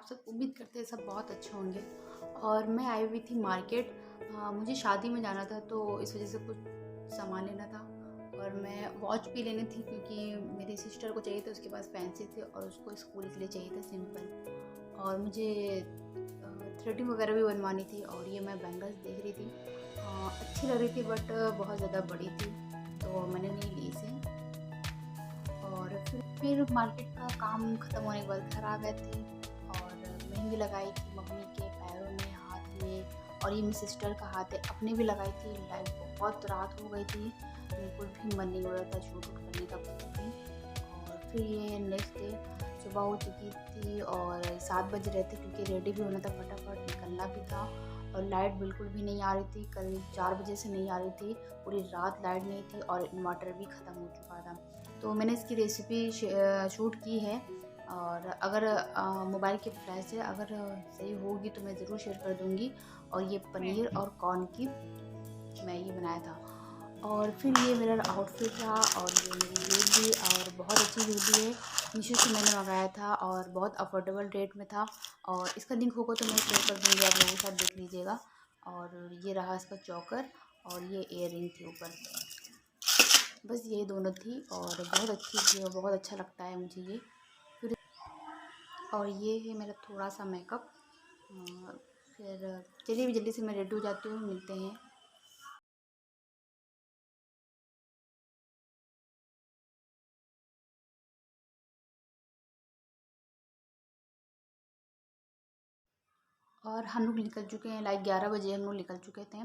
आप सब उम्मीद करते हैं सब बहुत अच्छे होंगे। और मैं आई हुई थी मार्केट। मुझे शादी में जाना था तो इस वजह से कुछ सामान लेना था। और मैं वॉच भी लेनी थी क्योंकि मेरी सिस्टर को चाहिए था, उसके पास फैंसी थे और उसको स्कूल के लिए चाहिए था सिंपल। और मुझे थ्रेडिंग वगैरह भी बनवानी थी। और ये मैं बैंगल्स देख रही थी, अच्छी लग रही थी बट बहुत ज़्यादा बड़ी थी तो मैंने नहीं ली इसे। और फिर मार्केट का काम ख़त्म होने के बाद घर आ गए थे और मेहंदी लगाई थी मम्मी के पैरों में, हाथ में। और ये मेरी सिस्टर का हाथ है, अपने भी लगाई थी। लाइट बहुत रात हो गई थी, बिल्कुल भी मन नहीं हो रहा था शूट करने का बिल्कुल भी। और फिर ये नेक्स्ट डे सुबह हो चुकी थी और 7 बज रहे थे क्योंकि रेडी भी होना था, फटाफट निकलना भी था। और लाइट बिल्कुल भी नहीं आ रही थी, करीब 4 बजे से नहीं आ रही थी, पूरी रात लाइट नहीं थी और इन्वर्टर भी ख़त्म हो चुका था। तो मैंने इसकी रेसिपी शूट की है और अगर मोबाइल के फ्लैश से अगर सही होगी तो मैं ज़रूर शेयर कर दूँगी। और ये पनीर और कॉर्न की मैं ये बनाया था। और फिर ये मेरा आउटफिट था और ये मेरी ज्वेलरी, और बहुत अच्छी ज्वेलरी है, मीशो से मैंने मंगाया था और बहुत अफोर्डेबल रेट में था। और इसका लिंक होगा तो मैं शेयर कर दूँगी, आप लोगों के साथ देख लीजिएगा। और ये रहा इसका चोकर और ये इयर रिंग थी ऊपर। बस यही दोनों थी और बहुत अच्छी थी और बहुत अच्छा लगता है मुझे ये। फिर और ये है मेरा थोड़ा सा मेकअप। फिर चलिए भी जल्दी से मैं रेडी हो जाती हूँ, मिलते हैं। और हम लोग निकल चुके हैं, लाइक 11 बजे हम लोग निकल चुके थे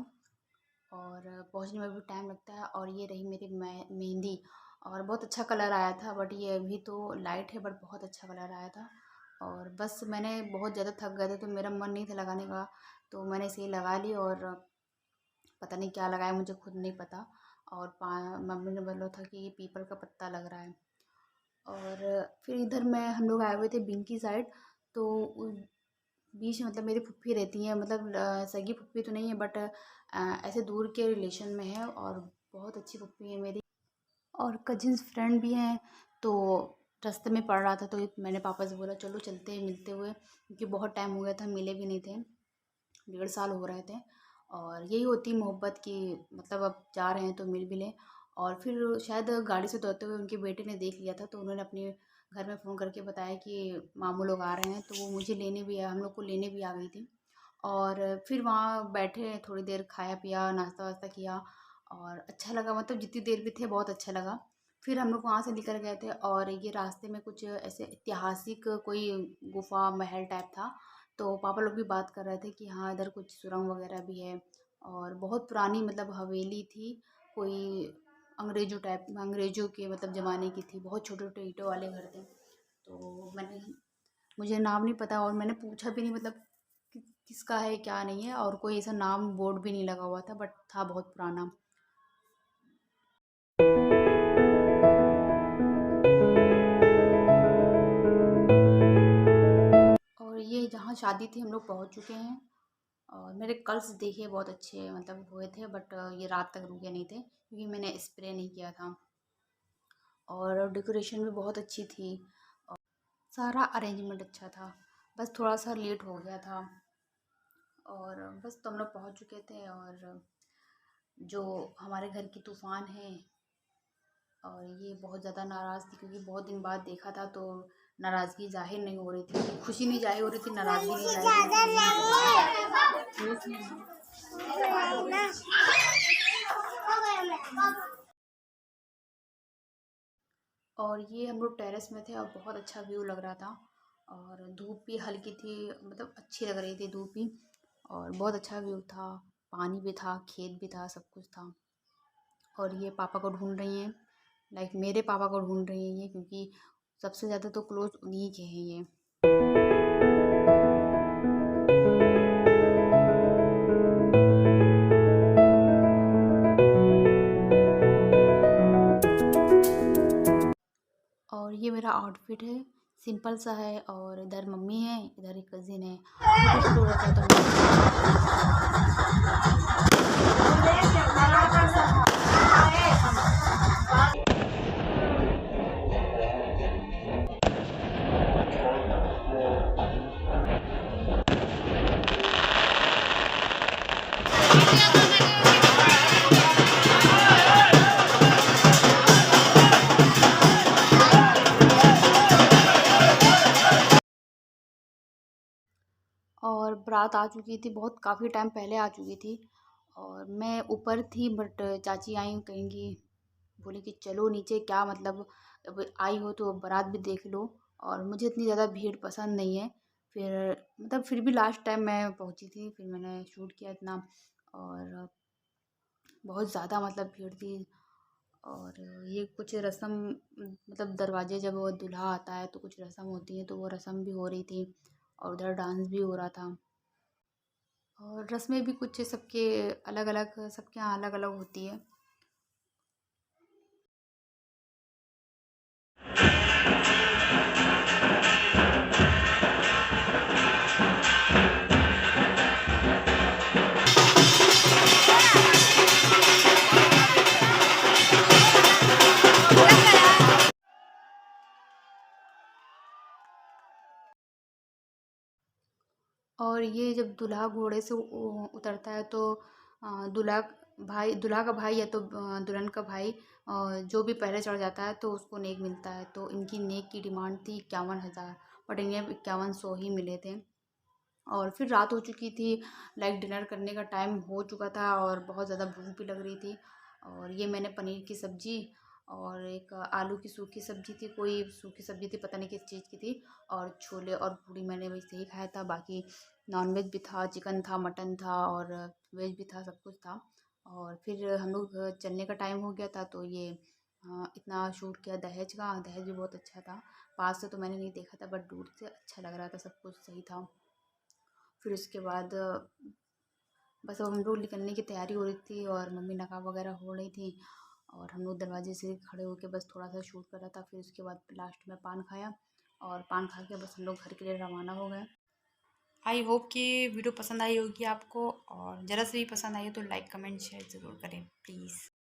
और पहुंचने में भी टाइम लगता है। और ये रही मेरी मेहंदी और बहुत अच्छा कलर आया था, बट ये अभी तो लाइट है बट बहुत अच्छा कलर आया था। और बस मैंने बहुत ज़्यादा थक गए थे तो मेरा मन नहीं था लगाने का, तो मैंने इसे ही लगा ली। और पता नहीं क्या लगाया, मुझे खुद नहीं पता। और मम्मी ने बोला था कि ये पीपल का पत्ता लग रहा है। और फिर इधर मैं हम लोग आए हुए थे बिंकी साइड। तो बीच में मतलब मेरी फुप्पी रहती हैं, मतलब सगी फुप्पी तो नहीं है बट ऐसे दूर के रिलेशन में है और बहुत अच्छी फुप्पी है मेरी। और कजिन्स फ्रेंड भी हैं। तो रास्ते में पड़ रहा था तो मैंने पापा से बोला चलो चलते हैं मिलते हुए, क्योंकि बहुत टाइम हो गया था, मिले भी नहीं थे, 1.5 साल हो रहे थे। और यही होती मोहब्बत की, मतलब अब जा रहे हैं तो मिल भी लें। और फिर शायद गाड़ी से दौड़ते हुए उनके बेटे ने देख लिया था तो उन्होंने अपने घर में फ़ोन करके बताया कि मामू लोग आ रहे हैं, तो वो मुझे लेने भी हम लोग को लेने भी आ गई थी। और फिर वहाँ बैठे थोड़ी देर, खाया पिया, नाश्ता वास्ता किया और अच्छा लगा, मतलब जितनी देर भी थे बहुत अच्छा लगा। फिर हम लोग वहाँ से निकल गए थे और ये रास्ते में कुछ ऐसे ऐतिहासिक कोई गुफा महल टाइप था। तो पापा लोग भी बात कर रहे थे कि हाँ इधर कुछ सुरंग वगैरह भी है और बहुत पुरानी मतलब हवेली थी, कोई अंग्रेजों के मतलब ज़माने की थी, बहुत छोटे छोटे ईंटों वाले घर थे। तो मुझे नाम नहीं पता और मैंने पूछा भी नहीं, मतलब किसका है क्या नहीं है, और कोई ऐसा नाम बोर्ड भी नहीं लगा हुआ था बट था बहुत पुराना। और ये जहाँ शादी थी हम लोग पहुँच चुके हैं। और मेरे कर्ल्स देखे बहुत अच्छे मतलब हुए थे बट ये रात तक रुके नहीं थे क्योंकि मैंने स्प्रे नहीं किया था। और डेकोरेशन भी बहुत अच्छी थी, सारा अरेंजमेंट अच्छा था, बस थोड़ा सा लेट हो गया था। और बस तो हम लोग पहुँच चुके थे। और जो हमारे घर की तूफ़ान है और ये बहुत ज़्यादा नाराज़ थी क्योंकि बहुत दिन बाद देखा था तो नाराज़गी ज़ाहिर नहीं हो रही थी, खुशी नहीं ज़ाहिर हो रही थी, नाराज़गी नहीं ज़ाहिर हो रही थी। और ये हम लोग टेरेस में थे और बहुत अच्छा व्यू लग रहा था। और धूप भी हल्की थी, मतलब अच्छी लग रही थी धूप भी। और बहुत अच्छा व्यू था, पानी भी था, खेत भी था, सब कुछ था। और ये पापा को ढूंढ रही हैं, लाइक मेरे पापा को ढूंढ रही हैं ये, क्योंकि सबसे ज़्यादा तो क्लोज उन्हीं के हैं ये। और ये मेरा आउटफिट है, सिंपल सा है। और इधर मम्मी है, इधर एक कज़िन है, कुछ दूर रखा तो रात आ चुकी थी, बहुत काफ़ी टाइम पहले आ चुकी थी और मैं ऊपर थी बट चाची आई कहेंगी, बोली कि चलो नीचे, क्या मतलब अब आई हो तो बारात भी देख लो। और मुझे इतनी ज़्यादा भीड़ पसंद नहीं है। फिर मतलब फिर भी लास्ट टाइम मैं पहुंची थी, फिर मैंने शूट किया इतना। और बहुत ज़्यादा मतलब भीड़ थी। और ये कुछ रस्म, मतलब दरवाजे जब वो दूल्हा आता है तो कुछ रस्म होती है, तो वो रस्म भी हो रही थी और उधर डांस भी हो रहा था। और रस्में भी कुछ सबके अलग अलग, सबके यहाँ अलग अलग होती है। और ये जब दूल्हा घोड़े से उतरता है तो दूल्हा का भाई या तो दुल्हन का भाई जो भी पहले चढ़ जाता है तो उसको नेक मिलता है। तो इनकी नेक की डिमांड थी 51,000, बट इन्हें 5100 ही मिले थे। और फिर रात हो चुकी थी, लाइक डिनर करने का टाइम हो चुका था और बहुत ज़्यादा भूख भी लग रही थी। और ये मैंने पनीर की सब्ज़ी और एक आलू की सूखी सब्ज़ी थी, कोई सूखी सब्ज़ी थी, पता नहीं किस चीज़ की थी। और छोले और पूड़ी मैंने वैसे ही खाया था। बाकी नॉनवेज भी था, चिकन था, मटन था और वेज भी था, सब कुछ था। और फिर हम लोग चलने का टाइम हो गया था तो ये इतना शूट किया दहेज का। दहेज भी बहुत अच्छा था। पास से तो मैंने नहीं देखा था बट दूर से अच्छा लग रहा था, सब कुछ सही था। फिर उसके बाद बस अब हम लोग निकलने की तैयारी हो रही थी और मम्मी नकाब वगैरह हो रही थी। और हम लोग दरवाजे से खड़े होके बस थोड़ा सा शूट कर रहा था। फिर उसके बाद लास्ट में पान खाया और पान खा के बस हम लोग घर के लिए रवाना हो गए। आई होप कि वीडियो पसंद आई होगी आपको, और ज़रा से भी पसंद आई हो तो लाइक कमेंट शेयर ज़रूर करें प्लीज़।